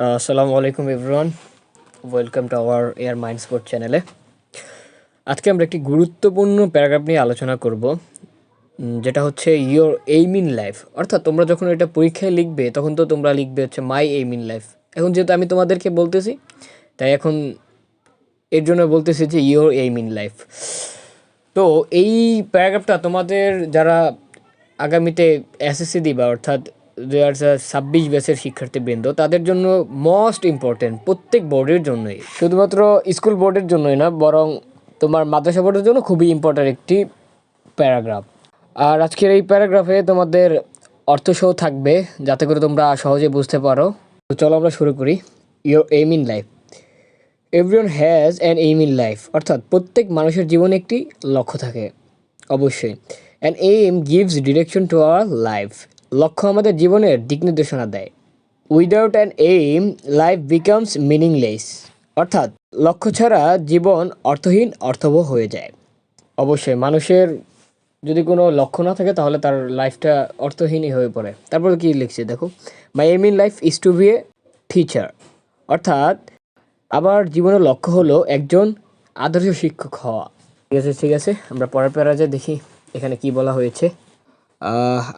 আসসালামু আলাইকুম everyone, welcome to our air mind sport চ্যানেলে। আজকে আমরা একটি গুরুত্বপূর্ণ প্যারাগ্রাফ নিয়ে আলোচনা করব, যেটা হচ্ছে ইয়োর এইম ইন লাইফ। অর্থাৎ তোমরা যখন এটা পরীক্ষায় লিখবে তখন তো তোমরা লিখবে হচ্ছে মাই এইম ইন লাইফ। এখন যেহেতু আমি তোমাদেরকে বলতেছি, তাই এখন এর জন্য বলতেছি যে ইয়োর এইম ইন লাইফ। তো এই প্যারাগ্রাফটা তোমাদের যারা আগামীতে এসএসসি দিবা, অর্থাৎ 2026 ব্যাচের শিক্ষার্থীবৃন্দ, তাদের জন্য মোস্ট ইম্পর্টেন্ট, প্রত্যেক বোর্ডের জন্যই, শুধুমাত্র স্কুল বোর্ডের জন্যই না, বরং তোমার মাদ্রাসা বোর্ডের জন্য খুবই ইম্পর্টেন্ট একটি প্যারাগ্রাফ। আর আজকের এই প্যারাগ্রাফে তোমাদের অর্থসহ থাকবে, যাতে করে তোমরা সহজে বুঝতে পারো। তো চলো আমরা শুরু করি। Your aim in life. Everyone has an aim in life. অর্থাৎ প্রত্যেক মানুষের জীবনে একটি লক্ষ্য থাকে, অবশ্যই। An aim gives direction to our life. লক্ষ্য আমাদের জীবনের দিক নির্দেশনা দেয়। Without an aim life becomes meaningless. অর্থাৎ লক্ষ্য ছাড়া জীবন অর্থহীন, অর্থবহ হয়ে যায়। অবশ্যই মানুষের যদি কোনো লক্ষ্য না থাকে তাহলে তার লাইফটা অর্থহীনই হয়ে পড়ে। তারপর কি লিখছে দেখো, my aim in life is to be a teacher. অর্থাৎ আমার জীবনের লক্ষ্য হলো একজন আদর্শ শিক্ষক হওয়া। ঠিক আছে, আমরা পরের প্যারাজে দেখি এখানে কি বলা হয়েছে।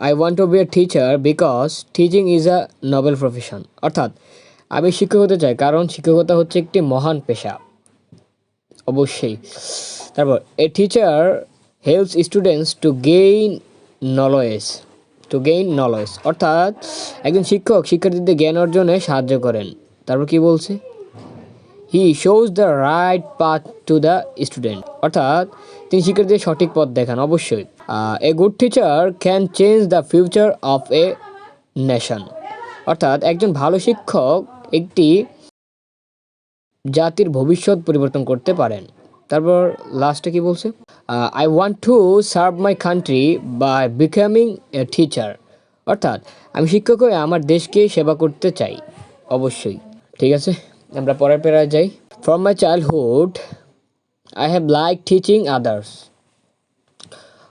I want to be a teacher because teaching is a noble profession. অর্থাৎ আমি শিক্ষক হতে চাই কারণ শিক্ষকতা হচ্ছে একটি মহান পেশা। অবশ্যই। তারপর a teacher helps students to gain knowledge. অর্থাৎ একজন শিক্ষক শিক্ষার্থীদের জ্ঞান অর্জনে সাহায্য করেন। তারপর কি বলছে, হি shows the right path to the student. অর্থাৎ তিনি শিক্ষার্থীদের সঠিক পথ দেখান। অবশ্যই। A good teacher can change the future of a nation. অর্থাৎ একজন ভালো শিক্ষক একটি জাতির ভবিষ্যৎ পরিবর্তন করতে পারেন। তারপর লাস্টে কি বলছে, I want to serve my country by becoming a teacher. অর্থাৎ আমি শিক্ষক হয়ে আমার দেশকে সেবা করতে চাই। অবশ্যই। ঠিক আছে, আমরা পরের প্যারায় যাই। From my childhood I have like teaching others.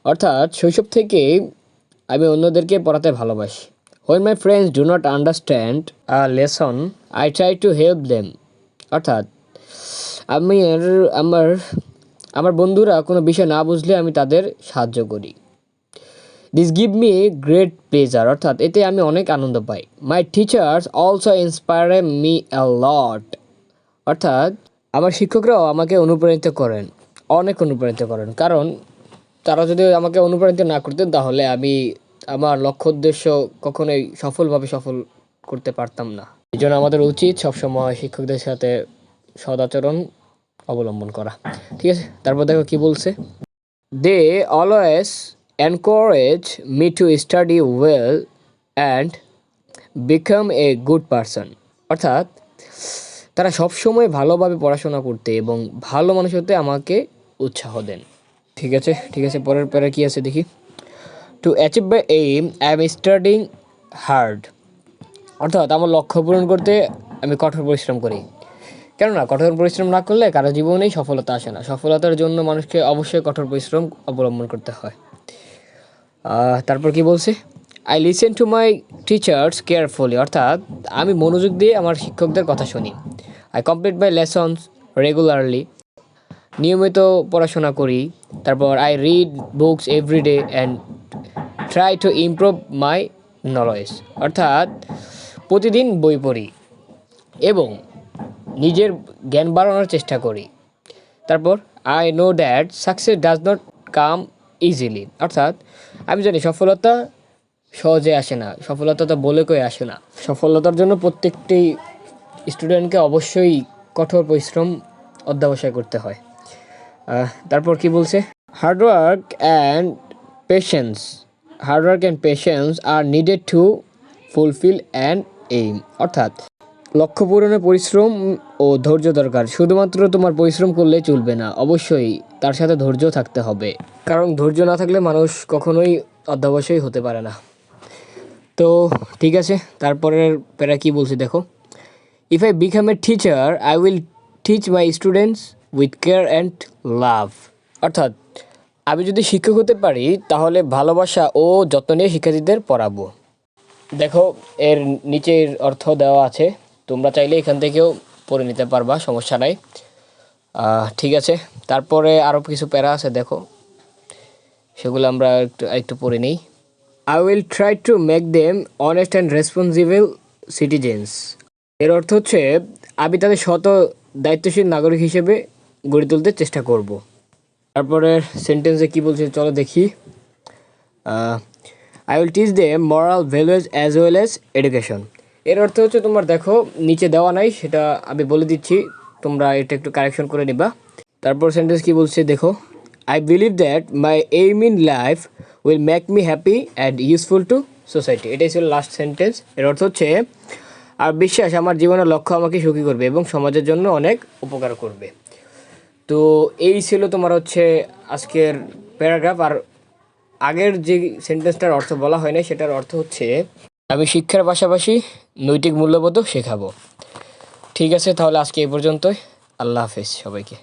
অর্থাৎ শৈশব থেকেই আমি অন্যদেরকে পড়াতে ভালোবাসি। When my friends do not understand a lesson I try to help them. অর্থাৎ আমি আমার আমার বন্ধুরা কোনো বিষয় না বুঝলে আমি তাদের সাহায্য করি। This give me great pleasure. অর্থাৎ এতে আমি অনেক আনন্দ পাই। My teachers also inspire me a lot. অর্থাৎ আমার শিক্ষকরাও আমাকে অনুপ্রাণিত করেন, অনেক অনুপ্রাণিত করেন। কারণ তারা যদি আমাকে অনুপ্রাণিত না করতেন তাহলে আমি আমার লক্ষ্য উদ্দেশ্য কখনোই সফল করতে পারতাম না। এই জন্য আমাদের উচিত সবসময় শিক্ষকদের সাথে সদাচরণ অবলম্বন করা। ঠিক আছে, তারপর দেখো কি বলছে, they always encourage me to study well and become a good person. অর্থাৎ তারা সবসময় ভালোভাবে পড়াশোনা করতে এবং ভালো মানুষ হতে আমাকে উৎসাহ দেন। ঠিক আছে, পরের পরে কি আছে দেখি। To achieve my aim I am studying hard. অর্থাৎ আমার লক্ষ্য পূরণ করতে আমি কঠোর পরিশ্রম করি। কেননা কঠোর পরিশ্রম না করলে কারো জীবনেই সফলতা আসে না। সফলতার জন্য মানুষকে অবশ্যই কঠোর পরিশ্রম অবলম্বন করতে হয়। তারপর কি বলছে, I listen to my teachers carefully. অর্থাৎ আমি মনোযোগ দিয়ে আমার শিক্ষকদের কথা শুনি। I complete my lessons regularly. নিয়মিত পড়াশোনা করি। তারপর I read books everyday and try to improve my knowledge. অর্থাৎ প্রতিদিন বই পড়ি এবং নিজের জ্ঞান বাড়ানোর চেষ্টা করি। তারপর I know that success does not come easily. অর্থাৎ আমি জানি সফলতা সহজে আসে না, সফলতা তো বলে কই আসে না। সফলতার জন্য প্রত্যেকটি স্টুডেন্টকে অবশ্যই কঠোর পরিশ্রম অধ্যবসায় করতে হয়। তারপর কি বলছে, hard work and patience are needed to fulfil an aim. অর্থাৎ লক্ষ্য পূরণে পরিশ্রম ও ধৈর্য দরকার। শুধুমাত্র তোমার পরিশ্রম করলে চলবে না, অবশ্যই তার সাথে ধৈর্য থাকতে হবে। কারণ ধৈর্য না থাকলে মানুষ কখনোই অধ্যবসায়ী হতে পারে না। তো ঠিক আছে, তারপরের প্যারা কি বলছি দেখো, if I become a teacher I will teach my students with care and love. অর্থাৎ আমি যদি শিক্ষক হতে পারি তাহলে ভালোবাসা ও যত্ন নিয়ে শিক্ষার্থীদের পড়াবো। দেখো এর নিচের অর্থ দেওয়া আছে, তোমরা চাইলে এখান থেকেও পড়ে নিতে পারবা, সমস্যা নাই। ঠিক আছে, তারপরে আরও কিছু প্যারা আছে, দেখো সেগুলো আমরা একটু পড়ে নিই। I will try to make them honest and responsible citizens. এর অর্থ হচ্ছে আমি তাদের সৎ দায়িত্বশীল নাগরিক হিসেবে গড়ে তুলতে চেষ্টা করব। তারপরে সেন্টেন্সে কি বলছে চলো দেখি। I will teach them moral values as well as education. এর অর্থ হচ্ছে তোমার দেখো নিচে দেওয়া নাই, সেটা আমি বলে দিচ্ছি, তোমরা এটা একটু কারেকশন করে নিবা। তারপর সেন্টেন্স কি বলছে দেখো। I believe that my aim in life will make me happy and useful to society. এটাই ছিল লাস্ট সেন্টেন্স। এর অর্থ হচ্ছে আর বিশ্বাস আমার জীবনের লক্ষ্য আমাকে সুখী করবে এবং সমাজের জন্য অনেক উপকার করবে। তো এই ছিল তোমার হচ্ছে আজকের প্যারাগ্রাফ। আর আগের যে সেন্টেন্সটার অর্থ বলা হয় না, সেটার অর্থ হচ্ছে আমি শিক্ষার পাশাপাশি নৈতিক মূল্যবোধও শেখাবো। ঠিক আছে, তাহলে আজকে এই পর্যন্তই। আল্লাহ হাফেজ সবাইকে।